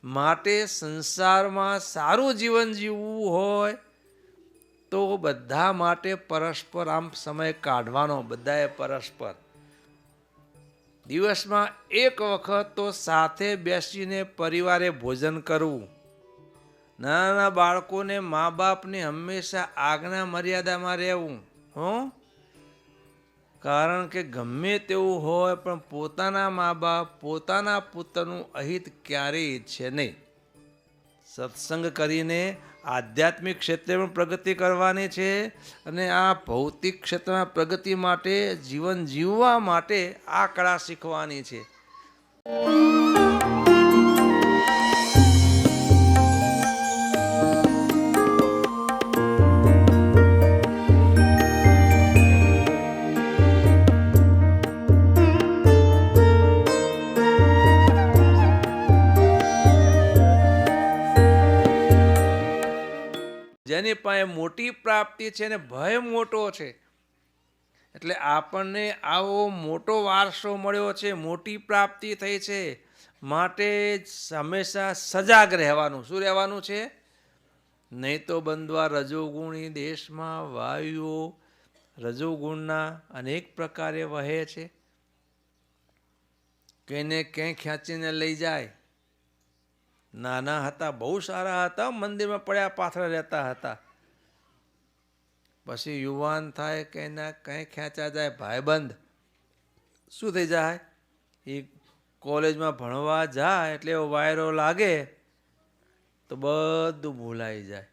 માટે સંસારમાં સારું જીવન જીવવું હોય તો બધા માટે પરસ્પર આમ સમય કાઢવાનો, બધાએ પરસ્પર દિવસમાં એક વખત તો સાથે બેસીને પરિવારે ભોજન કરવું. નાના બાળકોને મા બાપની હંમેશા આજ્ઞા મર્યાદામાં રહેવું. કારણ કે ગમે તેવું હોય પણ પોતાના મા બાપ પોતાના પુત્રનું અહિત ક્યારેય ઈચ્છે નહીં. સત્સંગ કરીને આધ્યાત્મિક ક્ષેત્રે પણ પ્રગતિ કરવાની છે અને આ ભૌતિક ક્ષેત્રમાં પ્રગતિ માટે જીવન જીવવા માટે આ કળા શીખવાની છે. જેની પાસે મોટી પ્રાપ્તિ છે ને ભય મોટો છે, એટલે આપણને આવો મોટો વારસો મળ્યો છે, મોટી પ્રાપ્તિ થઈ છે, માટે હંમેશા સજાગ રહેવાનું. શું રહેવાનું છે? નહીં તો બંધવા રજોગુણી દેશમાં વાયુઓ રજોગુણના અનેક પ્રકારે વહે છે, કઈને ક્યાંય ખેંચીને લઈ જાય. નાના હતા, બહુ સારા હતા, મંદિરમાં પડ્યા પાથરા રહેતા હતા. પછી યુવાન થાય, કંઈના કંઈ ખેંચા જાય. ભાઈબંધ શું થઈ જાય? એ કોલેજમાં ભણવા જાય એટલે એવો વાયરો લાગે તો બધું ભૂલાઈ જાય.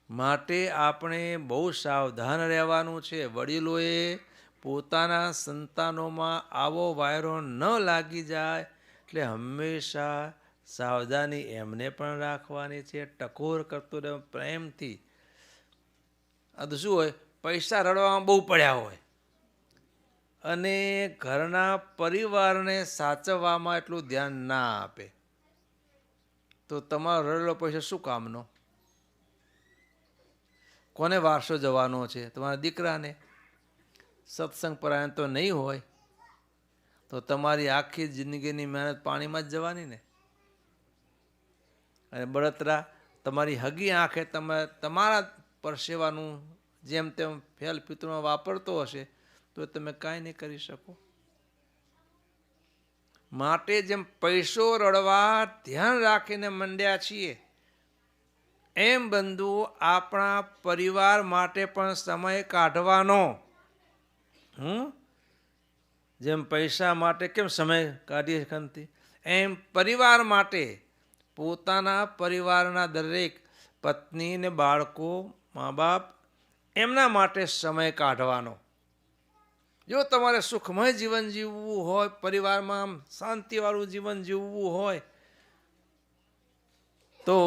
માટે આપણે બહુ સાવધાન રહેવાનું છે. વડીલોએ પોતાના સંતાનોમાં આવો વાયરો ન લાગી જાય એટલે હંમેશા સાવધાની એમને પણ રાખવાની છે. ટકોર કરતો રહે પ્રેમથી. આ તો શું હોય, પૈસા રડવામાં બહુ પડ્યા હોય અને ઘરના પરિવારને સાચવવામાં એટલું ધ્યાન ના આપે તો તમારો રડેલો પૈસા શું કામનો? કોને વારસો જવાનો છે? તમારા દીકરાને. સત્સંગ પરાયણ તો નહીં હોય તો તમારી આખી જિંદગીની મહેનત પાણીમાં જ જવાની ને. અને બળતરા તમારી હગી આંખે તમારા પરસેવાનું જેમ તેમ ફેલ પિત્તળમાં વાપરતો હશે તો તમે કાંઈ નહીં કરી શકો. માટે જેમ પૈસો રડવા ધ્યાન રાખીને મંડ્યા છીએ એમ બંધુ આપણા પરિવાર માટે પણ સમય કાઢવાનો. જેમ પૈસા માટે કેમ સમય કાઢીએ શકતી એમ પરિવાર માટે પોતાના પરિવારના દરેક પત્ની ને બાળકો મા બાપ એમના માટે સમય કાઢવાનો. જો તમારે સુખમય જીવન જીવવું હોય, પરિવારમાં આમ શાંતિવાળું જીવન જીવવું હોય તો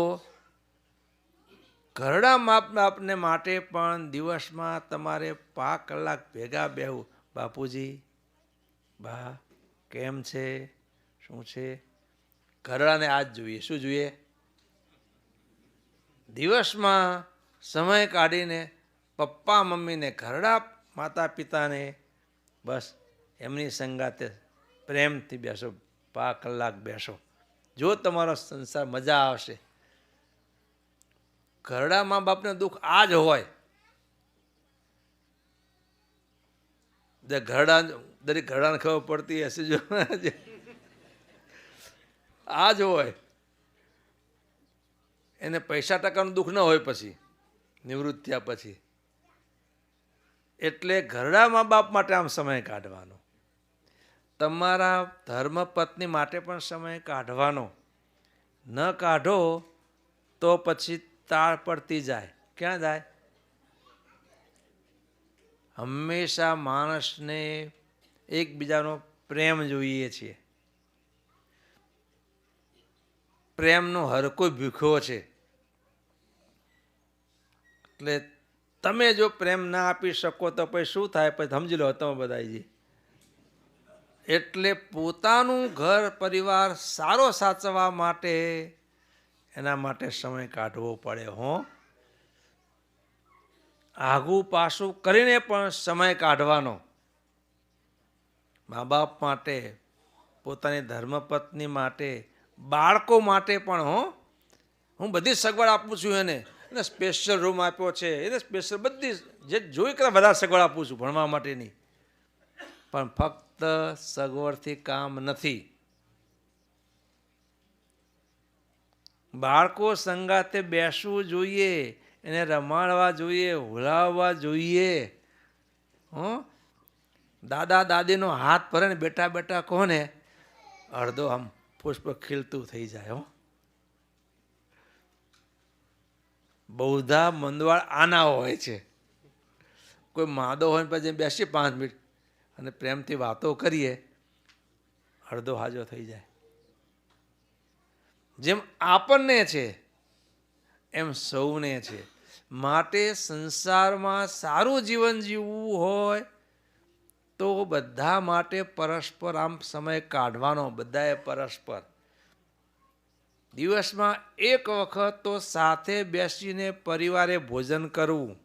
ઘરડા મા બાપને માટે પણ દિવસમાં તમારે 5 કલાક ભેગા બેહવું. બાપુજી, બા કેમ છે, શું છે? ઘરડાને આ જ જોઈએ. શું જોઈએ? દિવસમાં સમય કાઢીને પપ્પા મમ્મીને, ઘરડા માતા પિતાને બસ એમની સંગાતે પ્રેમથી બેસો. 5 કલાક બેસો. જો તમારો સંસાર મજા આવશે. ઘરડા મા બાપને દુઃખ આ જ હોય. દરેક ઘરડાને ખબર પડતી હશે. જો આ જ હોય. એને પૈસા ટકાનું દુઃખ ન હોય પછી નિવૃત્ત થયા પછી. એટલે ઘરડા મા બાપ માટે આમ સમય કાઢવાનો. તમારા ધર્મપત્ની માટે પણ સમય કાઢવાનો. ન કાઢો તો પછી તાળ પડતી જાય. ક્યાં જાય? હંમેશા માણસને એકબીજાનો પ્રેમ જોઈએ છીએ. પ્રેમનો હરકો ભૂખ્યો છે. એટલે તમે જો પ્રેમ ના આપી શકો તો પછી શું થાય? પછી સમજી લો તમે બધાજી. એટલે પોતાનું ઘર પરિવાર સારો સાચવવા માટે એના માટે સમય કાઢવો પડે. આગું પાછું કરીને પણ સમય કાઢવાનો. મા બાપ માટે, પોતાની ધર્મપત્ની માટે, બાળકો માટે પણ હું બધી સગવડ આપું છું એને સ્પેશિયલ રૂમ આપ્યો છે, એને સ્પેશિયલ બધી જે જોઈ કે વધારે સગવડ આપું છું ભણવા માટેની. પણ ફક્ત સગવડથી કામ નથી. બાળકો સંગાતે બેસવું જોઈએ, એને રમાડવા જોઈએ, હુલાવવા જોઈએ. દાદા દાદીનો હાથ ભરે ને બેટા બેટા કહો ને, અડધો આમ પુષ્પ ખીલતું થઈ જાય. બહુધા મંદવાળ આના હોય છે. કોઈ માદો હોય ને પછી બેસી 5 મિનિટ અને પ્રેમથી વાતો કરીએ, અડધો હાજો થઈ જાય. જેમ આપણને છે એમ સૌને છે. માટે સંસારમાં સારું જીવન જીવવું હોય તો બધા માટે પરસ્પર આમ સમય કાઢવાનો. બધાએ પરસ્પર દિવસમાં એક વખત તો સાથે બેસીને પરિવારે ભોજન કરવું.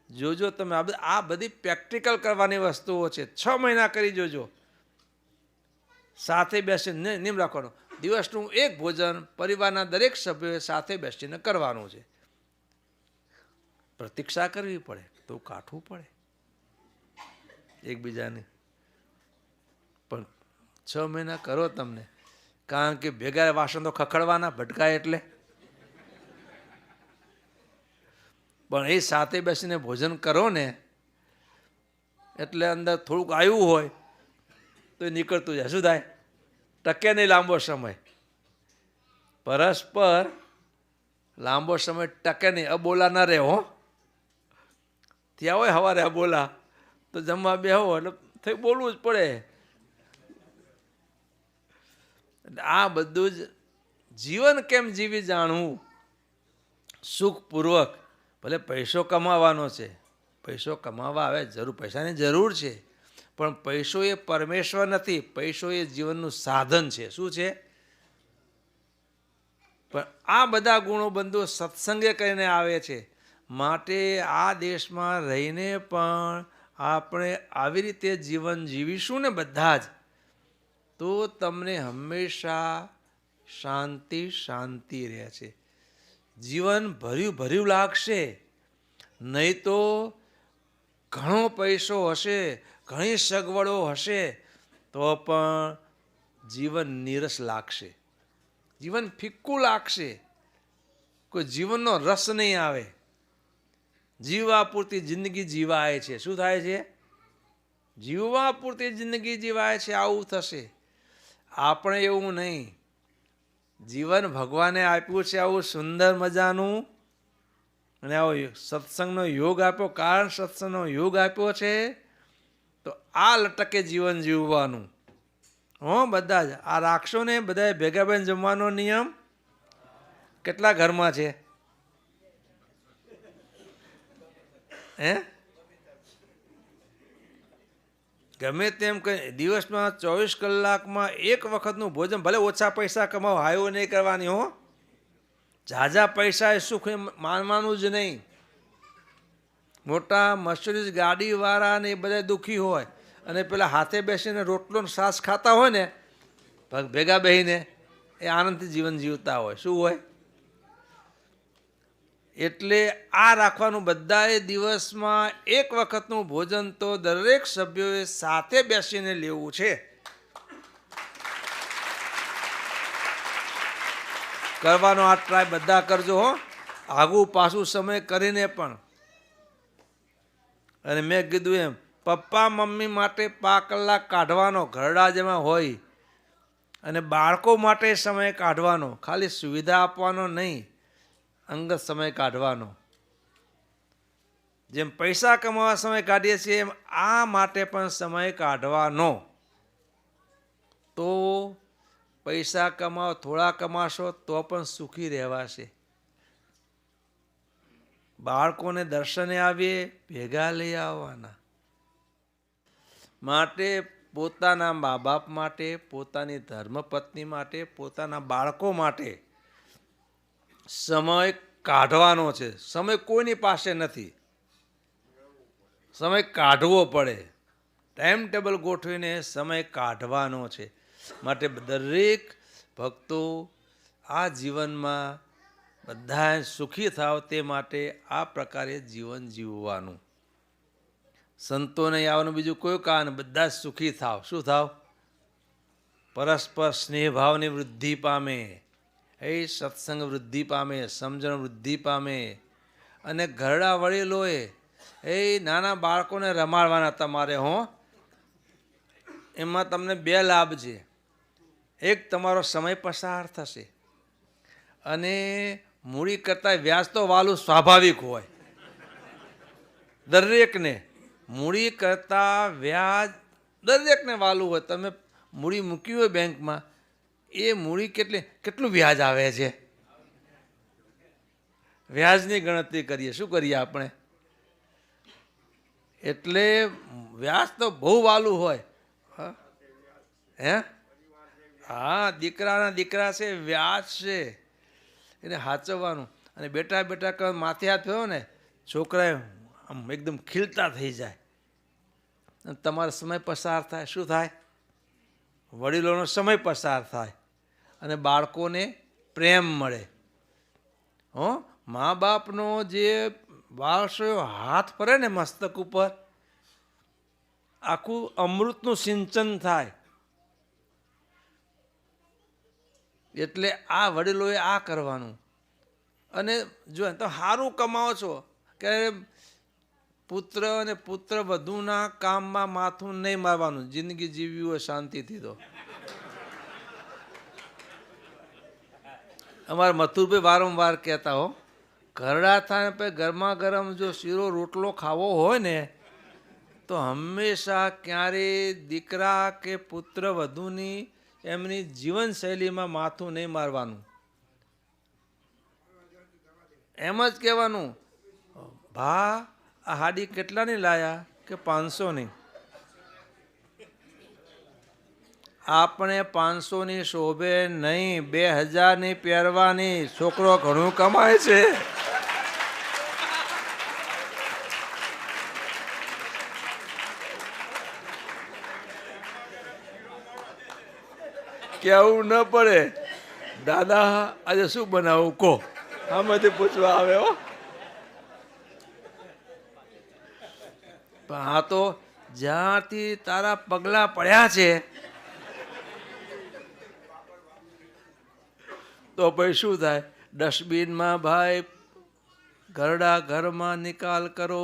જોજો તમે આ બધી પ્રેક્ટિકલ કરવાની વસ્તુઓ છે. 6 મહિના કરી જોજો. સાથે બેસીને નિયમ રાખવાનો, દિવસનું એક ભોજન પરિવારના દરેક સભ્યોએ સાથે બેસીને કરવાનું છે. પ્રતીક્ષા કરવી પડે તો કાઠવું પડે એકબીજાને, પણ 6 મહિના કરો તમને. કારણ કે ભેગા વાસણ તો ખખડવાના, ભટકાય એટલે. પણ એ સાથે બેસીને ભોજન કરો ને એટલે અંદર થોડુંક આવ્યું હોય તો એ નીકળતું જાય. શું થાય? ટકે નહીં લાંબો સમય. પરસ્પર લાંબો સમય ટકે નહીં. અબોલા ના રહે. ત્યાં હોય સવારે અબોલા તો જમવા બેહો એટલે થઈ બોલવું જ પડે. આ બધું જ જીવન કેમ જીવી જાણવું સુખપૂર્વક. ભલે પૈસો કમાવાનો છે, પૈસો કમાવા આવે જરૂર, પૈસાની જરૂર છે, પણ પૈસો એ પરમેશ્વર નથી. પૈસો એ જીવનનું સાધન છે. શું છે? પણ આ બધા ગુણો બંધુ સત્સંગે કરીને આવે છે. માટે આ દેશમાં રહીને પણ આપણે આવી રીતે જીવન જીવીશું ને બધા જ, તો તમને હંમેશા શાંતિ શાંતિ રહે છે. જીવન ભર્યું ભર્યું લાગશે. નહીં તો ઘણો પૈસો હશે, ઘણી સગવડો હશે, તો પણ જીવન નીરસ લાગશે, જીવન ફિક્કું લાગશે, કોઈ જીવનનો રસ નહીં આવે. જીવવા પૂરતી જિંદગી જીવાય છે. શું થાય છે? જીવવા પૂરતી જિંદગી જીવાય છે. આવું થશે. આપણે એવું નહીં. જીવન ભગવાને આપ્યું છે આવું સુંદર મજાનું, અને આવો સત્સંગનો યોગ આપ્યો. કારણ સત્સંગનો યોગ આપ્યો છે તો આ લટકે જીવન જીવવાનું. બધા જ આ રાખશો ને. બધાએ ભેગા બેન જમવાનો નિયમ કેટલા ઘરમાં છે? ગમે તેમ કંઈ દિવસમાં 24 કલાકમાં એક વખતનું ભોજન, ભલે ઓછા પૈસા કમાવો, હાયો નહીં કરવાની. ઝાઝા પૈસા એ સુખ માનવાનું જ નહીં. મોટા મર્સિડીઝ ગાડીવાળા ને એ બધા દુઃખી હોય અને પેલા હાથે બેસીને રોટલો ને છાશ ખાતા હોય ને ભેગા બેસીને, એ આનંદથી જીવન જીવતા હોય. શું હોય? એટલે આ રાખવાનું. બધાએ દિવસમાં એક વખતનું ભોજન તો દરેક સભ્યોએ સાથે બેસીને લેવું છે. કરવાનો આ ટ્રાય બધા કરજો. આગું પાછું સમય કરીને પણ. અને મેં કીધું એમ, પપ્પા મમ્મી માટે 5 કલાક કાઢવાનો ઘરડા જેમાં હોય, અને બાળકો માટે સમય કાઢવાનો. ખાલી સુવિધા આપવાનો નહીં, અંગત સમય કાઢવાનો. જેમ પૈસા કમાવા સમય કાઢીએ છીએ એમ આ માટે પણ સમય કાઢવાનો. તો પૈસા કમાવો, થોડા કમાશો તો પણ સુખી રહેવાશે. બાળકોને દર્શને આવીએ, ભેગા લઈ આવવાના. માટે પોતાના મા બાપ માટે, પોતાની ધર્મપત્ની માટે, પોતાના બાળકો માટે સમય કાઢવાનો છે. સમય કોઈની પાસે નથી. સમય કાઢવો પડે. ટાઈમ ટેબલ ગોઠવીને સમય કાઢવાનો છે. માટે દરેક ભક્તો આ જીવનમાં બધા સુખી થાવ તે માટે આ પ્રકારે જીવન જીવવાનું. સંતોને આવવાનું બીજું કોઈ કારણ, બધા જ સુખી થાવ. શું થાવ? પરસ્પર સ્નેહભાવની વૃદ્ધિ પામે, એ સત્સંગ વૃદ્ધિ પામે, સમજણ વૃદ્ધિ પામે. અને ઘરડા વડીલોએ એ નાના બાળકોને રમાડવાના તમારે હો. એમાં તમને બે લાભ છે. એક તમારો સમય પસાર થશે, અને મૂડી કરતાં વ્યાજ તો વાલું સ્વાભાવિક હોય દરેકને. મૂડી કરતાં વ્યાજ દરેકને વાલું હોય. તમે મૂડી મૂકી હોય બેંકમાં, એ મૂડી કેટલું વ્યાજ આવે છે? વ્યાજની ગણતરી કરીએ. શું કરીએ આપણે? એટલે વ્યાજ તો બહુ વાલું હોય. હે? હા, દીકરાના દીકરા છે, વ્યાજ છે, એને સાચવવાનું. અને બેટા બેટા માથે હાથ થયો ને, છોકરાએ આમ એકદમ ખીલતા થઈ જાય. અને તમારો સમય પસાર થાય. શું થાય? વડીલોનો સમય પસાર થાય અને બાળકોને પ્રેમ મળે. હો, મા બાપનો જે વારસો હાથ ફરે ને મસ્તક ઉપર, આખું અમૃતનું સિંચન થાય. એટલે આ વડીલોએ આ કરવાનું. અને જો તો સારું કમાવો છો કે પુત્ર અને પુત્ર વધુના કામમાં માથું નહીં મારવાનું. જિંદગી જીવવી હોય શાંતિથી તો. અમારા મથુરભાઈ વારંવાર કહેતા હો, ઘરડા થાય પછી ગરમા ગરમ જો શીરો રોટલો ખાવો હોય ને, તો હંમેશા ક્યારેય દીકરા કે પુત્ર વધુની એમની જીવનશૈલીમાં માથું નહીં મારવાનું. એમ જ કહેવાનું, ભા આ હાડી કેટલાની લાયા? કે 500ની. આપણે 500ની શોભે નહીં, 2000ની પહેરવાની. છોકરો ઘણું કમાય છે. કેવું ન પડે, દાદા આજે શું બનાવું કહો, આમાંથી પૂછવા આવે હો. પણ આ તો જ્યાંથી તારા પગલા પડ્યા છે, તો પછી શું થાય? ડસ્ટબિનમાં ભાઈ ઘરડા ઘરમાં નિકાલ કરો.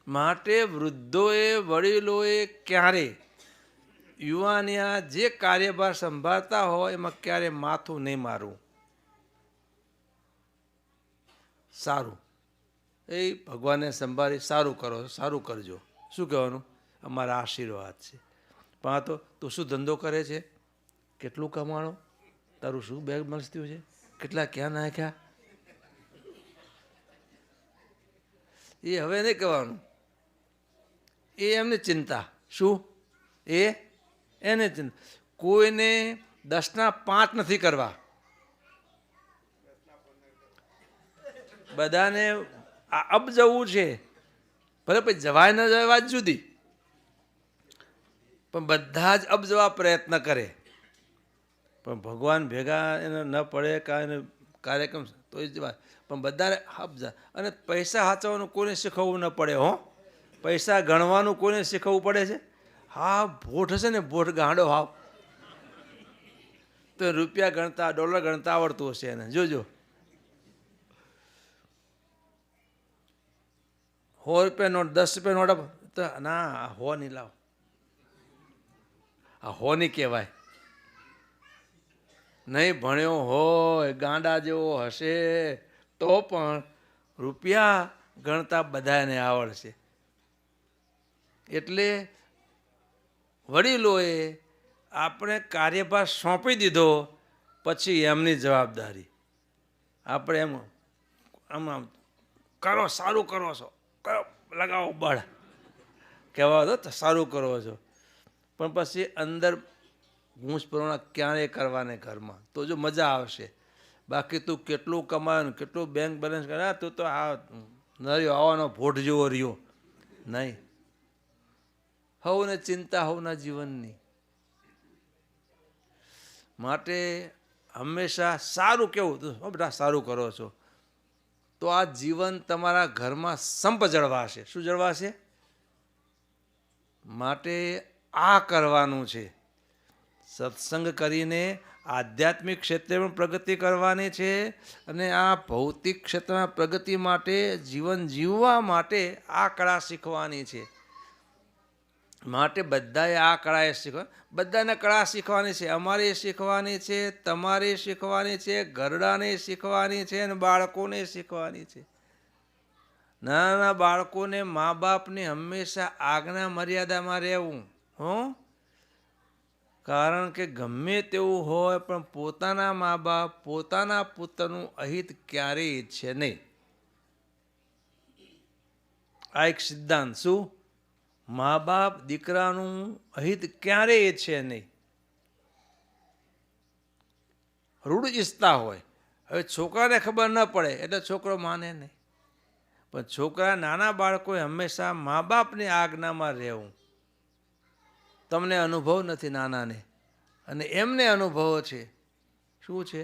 માટે વૃદ્ધોએ વડીલોએ ક્યારે યુવાનિયા જે કાર્યભાર સંભાળતા હોય એમાં ક્યારે માથું નહીં મારવું. સારું, એ ભગવાનને સંભાળી સારું કરો, સારું કરજો. શું કહેવાનું? અમારા આશીર્વાદ છે. પણ આ તો તું શું ધંધો કરે છે? કેટલું કમાણો? તારું શું બેગ મળતું છે? કેટલા ક્યાં નાખ્યા? એ હવે નહીં કહેવાનું. એ એમની ચિંતા. શું? એને ચિંતા. કોઈને 10ના 5 નથી કરવા. બધાને અબ જવું છે, ભલે પછી જવાય ન જવાય વાત જુદી, પણ બધા જ અબ જવા પ્રયત્ન કરે. પણ ભગવાન ભેગા એને ન પડે કાંઈ કાર્યક્રમ તો જ વાત. પણ બધાને અબજા. અને પૈસા સાચવવાનું કોઈને શીખવવું ન પડે હો. પૈસા ગણવાનું કોઈને શીખવવું પડે છે? હા, ભોટ હશે ને, ભોટ ગાંડો હાવ, તો રૂપિયા ગણતા ડોલર ગણતા આવડતું હશે એને. જોજો, 100 રૂપિયા નોટ, 10 રૂપિયા નોટ તો ના, 100 નહીં લાવ. આ 100 નહીં કહેવાય. નહીં ભણ્યો હોય, ગાંડા જેવો હશે, તો પણ રૂપિયા ગણતા બધાને આવડશે. એટલે વડીલોએ આપણે કાર્યભાર સોંપી દીધો, પછી એમની જવાબદારી. આપણે એમ આમ કરો, સારું કરો છો, કરો, લગાવો બળ, કહેવા દો તો સારું કરો છો. પણ પછી અંદર ઘૂંસ પરવાના ક્યારેય કરવાને ઘરમાં, તો જો મજા આવશે. બાકી તું કેટલું કમાયું, કેટલું બેંક બેલેન્સ કરે, તું તો આ નર્યો આવવાનો ભોટ જેવો રહ્યો નહીં. હવને ચિંતા હવના જીવનની. માટે હંમેશા સારું કેવું, બધા સારું કરો છો તો આ જીવન તમારા ઘરમાં સંપ જળવાશે. શું જળવાશે? માટે આ કરવાનું છે. સત્સંગ કરીને આધ્યાત્મિક ક્ષેત્રે પણ પ્રગતિ કરવાની છે અને આ ભૌતિક ક્ષેત્રમાં પ્રગતિ માટે, જીવન જીવવા માટે આ કળા શીખવાની છે. માટે બધાએ આ કળા શીખવા, બધાને કળા શીખવાની છે. અમારે શીખવાની છે, તમારે શીખવાની છે, ઘરડાને શીખવાની છે અને બાળકોને શીખવાની છે. નાના બાળકોને મા બાપની હંમેશા આજ્ઞા મર્યાદામાં રહેવું. કારણ કે ગમે તેવું હોય પણ પોતાના મા બાપ પોતાના પુત્રનું અહિત ક્યારેય ઈચ્છે નહીં. આ એક સિદ્ધાંત. શું? મા બાપ દીકરાનું અહિત ક્યારેય ઈચ્છે નહીં. રૂઢ ઈચ્છતા હોય. હવે છોકરાને ખબર ન પડે એટલે છોકરો માને નહીં, પણ છોકરા, નાના બાળકોએ હંમેશા મા બાપની આજ્ઞામાં રહેવું. તમને અનુભવ નથી નાનાને, અને એમને અનુભવો છે. શું છે?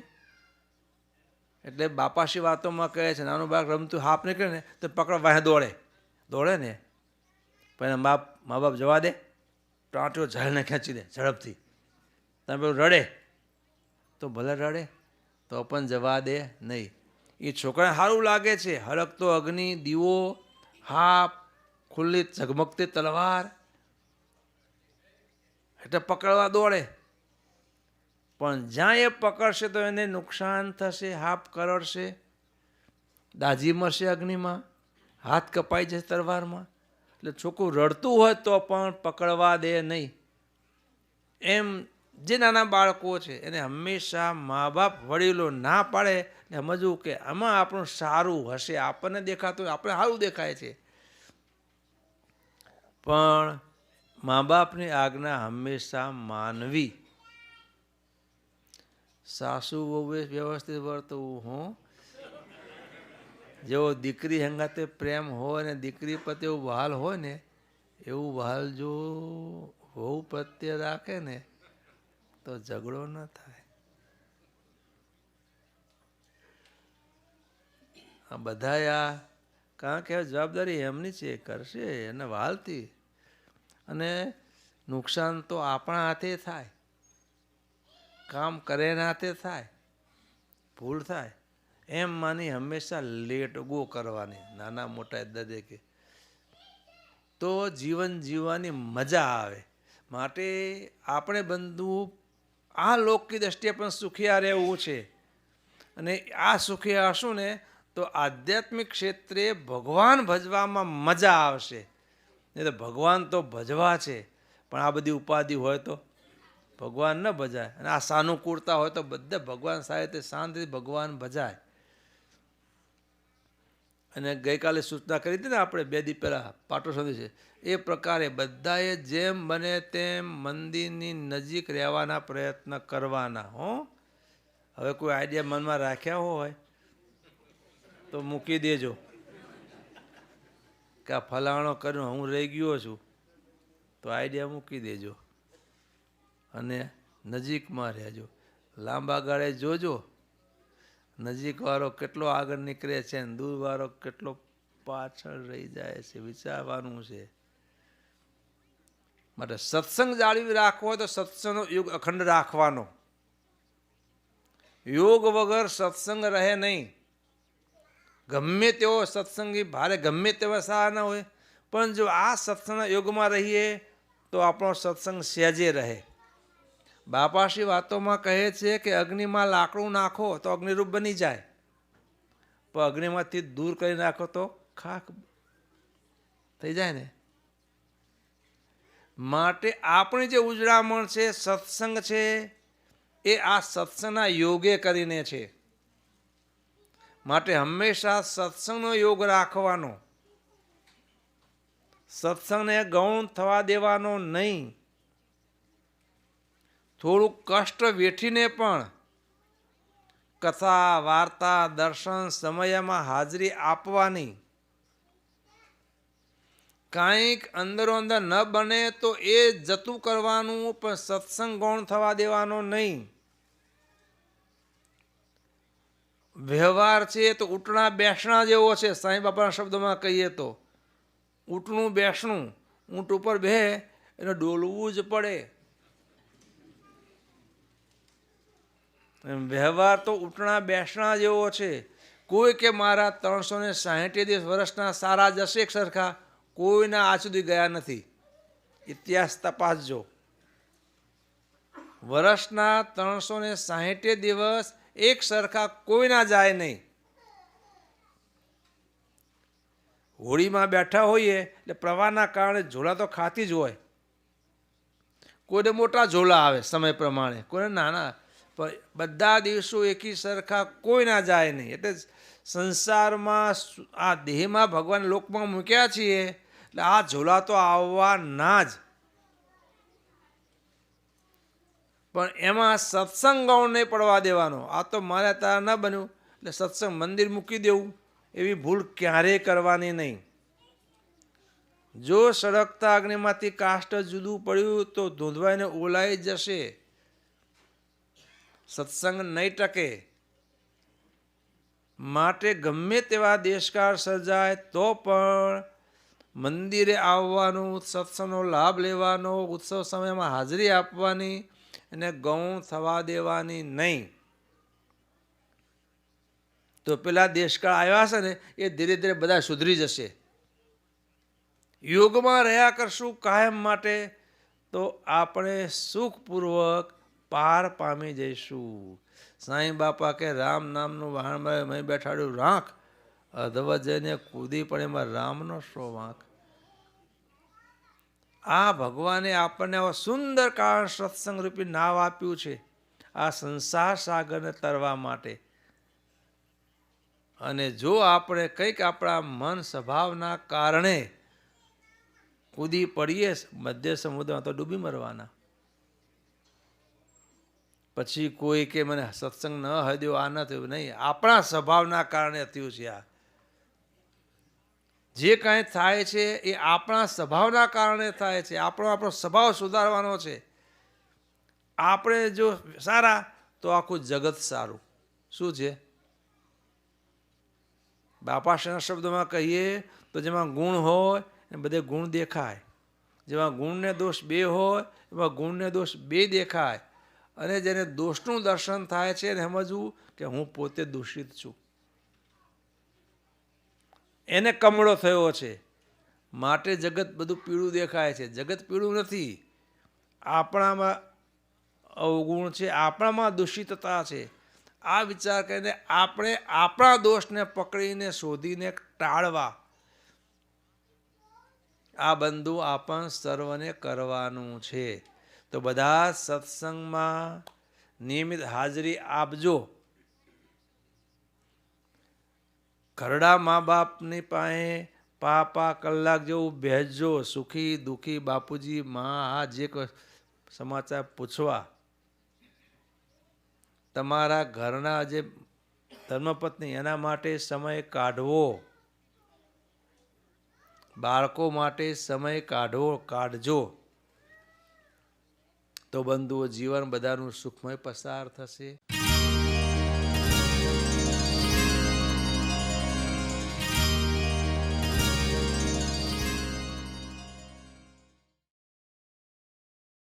એટલે બાપાશી વાતોમાં કહે છે, નાનું બાળક રમતું હાપ નીકળે ને તો પકડવા વાહે દોડે ને, પણ મા બાપ જવા દે, ટાંટીઓ ઝાડને ખેંચી દે ઝડપથી. તમે પેલું રડે તો ભલે રડે, તો પણ જવા દે નહીં. એ છોકરાને સારું લાગે છે, હળગતો અગ્નિ, દીવો, હાપ, ખુલ્લી ઝગમગતી તલવાર, એટલે પકડવા દોડે. પણ જ્યાં એ પકડશે તો એને નુકસાન થશે, હાપ કરડશે, દાઝી મરશે અગ્નિમાં, હાથ કપાઈ જશે તલવારમાં. એટલે છોકરું રડતું હોય તો પણ પકડવા દે નહીં. એમ જે નાના બાળકો છે એને હંમેશા મા બાપ, વડીલો ના પાડે એટલે સમજવું કે આમાં આપણું સારું હશે. આપણને દેખાતું આપણે સારું દેખાય છે, પણ મા બાપની આજ્ઞા હંમેશા માનવી. સાસુ વહુએ વ્યવસ્થિત વર્તવું. જેવો દીકરી હંગાતે પ્રેમ હોય ને દીકરી પ્રત્યે એવું વહાલ હોય ને, એવું વહાલ જો વહુ પ્રત્યે રાખે ને તો ઝઘડો ન થાય. આ બધા કારણ કે જવાબદારી એમની છે, કરશે એને વહાલથી, અને નુકસાન તો આપણા હાથે થાય, કામ કરે એના હાથે થાય, ભૂલ થાય. એમ માની હંમેશા લેટ ગો કરવાની, નાના મોટા દરેકે, તો જીવન જીવવાની મજા આવે. માટે આપણે બંધુ આ લોકની દ્રષ્ટિએ પણ સુખિયા રહેવું છે, અને આ સુખિયા હશું ને તો આધ્યાત્મિક ક્ષેત્રે ભગવાન ભજવામાં મજા આવશે. નહીં તો ભગવાન તો ભજવા છે, પણ આ બધી ઉપાધિ હોય તો ભગવાન ન ભજાય. અને આ સાનુકૂળતા હોય તો બધે ભગવાન સારી રીતે શાંતિથી ભગવાન ભજાય. અને ગઈકાલે સૂચના કરી હતી ને આપણે 2 દિવસ પહેલાં પાટો સંદેશ છે, એ પ્રકારે બધાએ જેમ બને તેમ મંદિરની નજીક રહેવાના પ્રયત્ન કરવાના. હવે કોઈ આઈડિયા મનમાં રાખ્યા હોય તો મૂકી દેજો કે આ ફલાણો કર્યો હું રહી ગયો છું, તો આઈડિયા મૂકી દેજો અને નજીકમાં રહેજો. લાંબા ગાળે જોજો નજીકવાળો કેટલો આગળ નીકળે છે ને દૂરવાળો કેટલો પાછળ રહી જાય છે, વિચારવાનું છે. માટે સત્સંગ જાળવી રાખવો હોય તો સત્સંગનો યુગ અખંડ રાખવાનો. યોગ વગર સત્સંગ રહે નહીં. ગમે તેવો સત્સંગી ભારે ગમે તેવા સારા ના હોય, પણ જો આ સત્સંગના યોગમાં રહીએ તો આપણો સત્સંગ સહેજે રહે. બાપાશ્રી વાતોમાં કહે છે કે અગ્નિમાં લાકડું નાખો તો અગ્નિરૂપ બની જાય, પણ અગ્નિમાંથી દૂર કરી નાખો તો ખાક થઈ જાય ને. માટે આપણી જે ઉજળામણ છે, સત્સંગ છે, એ આ સત્સંગના યોગે કરીને છે. માટે હંમેશા સત્સંગનો યોગ રાખવાનો, સત્સંગને ગૌણ થવા દેવાનો નહીં. થોડુંક કષ્ટ વેઠીને પણ કથા, વાર્તા, દર્શન સમયમાં હાજરી આપવાની. કાંઈક અંદરો અંદર ન બને તો એ જતું કરવાનું, પણ સત્સંગ ગૌણ થવા દેવાનો નહીં. વ્યવહાર છે તો ઊંટણા બેસણા જેવો છે. સાંઈ બાપાના શબ્દોમાં કહીએ તો ઊંટનું બેસણું, ઊંટ ઉપર બે એને ડોલવું જ પડે. વ્યવહાર તો ઊંટણા બેસણા જેવો છે. કોઈ કે મારા 360 વર્ષના સારા જશે એક સરખા, કોઈના આજ સુધી ગયા નથી. ઇતિહાસ તપાસજો. વર્ષના 360 દિવસ એક સરખા કોઈના જાય નહીં. હોળીમાં બેઠા હોઈએ એટલે પ્રવાહના કારણે ઝોલા તો ખાતી જ હોય. કોઈને મોટા ઝોલા આવે સમય પ્રમાણે, કોઈને નાના, પણ બધા દિવસો એકી સરખા કોઈના જાય નહીં. એટલે સંસારમાં આ દેહમાં ભગવાન લોકમાં મૂક્યા છીએ એટલે આ ઝોલા તો આવવાના જ. પણ એમાં સત્સંગ ગૌણ નહીં પડવા દેવાનો. આ તો મારે તારા ન બન્યું એટલે સત્સંગ મંદિર મૂકી દેવું, એવી ભૂલ ક્યારેય કરવાની નહીં. જો સળગતા અગ્નિમાંથી કાષ્ટ જુદું પડ્યું તો ધૂંધવાઈને ઓલાઈ જશે, સત્સંગ નહીં ટકે. માટે ગમે તેવા દેશકાળ સર્જાય તો પણ મંદિરે આવવાનું, સત્સંગનો લાભ લેવાનો, ઉત્સવ સમયમાં હાજરી આપવાની, એને ગૌણ થવા દેવાની નહીં. તો પેલા દેશકાળ આવ્યા છે ને એ ધીરે ધીરે બધા સુધરી જશે. યોગમાં રહ્યા કરશું કાયમ માટે તો આપણે સુખપૂર્વક પાર પામી જઈશું. સાંઈ બાપા કે રામ નામનું વાહન મેં બેઠાડ્યું રાખ, અધવત જઈને કૂદી પણ એમાં રામનો શો વાંક. આ ભગવાને આપણને આવા સુંદર કારણ સત્સંગ રૂપી નાવ આપ્યું છે આ સંસાર સાગરને તરવા માટે. અને જો આપણે કંઈક આપણા મન સ્વભાવના કારણે કૂદી પડીએ મધ્ય સમુદ્રમાં તો ડૂબી મરવાના. પછી કોઈ કે મને સત્સંગ ન હદ્યો, આ ન થયું, નહીં, આપણા સ્વભાવના કારણે થયું છે. આ જે કાંઈ થાય છે એ આપણા સ્વભાવના કારણે થાય છે. આપણો સ્વભાવ સુધારવાનો છે. આપણે જો સારા તો આખું જગત સારું. શું છે? બાપાશ્રીના શબ્દોમાં કહીએ તો જેમાં ગુણ હોય એ બધે ગુણ દેખાય, જેમાં ગુણને દોષ બે હોય એમાં ગુણને દોષ બે દેખાય. અને જેને દોષનું દર્શન થાય છે એને સમજવું કે હું પોતે દૂષિત છું, એને કમળો થયો છે, માટે જગત બધું પીળું દેખાય છે. જગત પીળું નથી, આપણામાં અવગુણ છે, આપણામાં દૂષિતતા છે. આ વિચાર કરીને આપણે આપણા દોષને પકડીને શોધીને ટાળવા. આ બંધુ આપણ સર્વને કરવાનું છે. તો બધા સત્સંગમાં નિયમિત હાજરી આપજો. ઘરડા મા બાપની પાસે પાપા કલાક જેવું બેસજો. સુખી દુઃખી બાપુજી માં આ જે કોઈ સમાચાર પૂછવા. તમારા ઘરના જે ધર્મપત્ની એના માટે સમય કાઢવો, બાળકો માટે સમય કાઢજો. તો બંધુઓ જીવન બધાનું સુખમય પસાર થશે.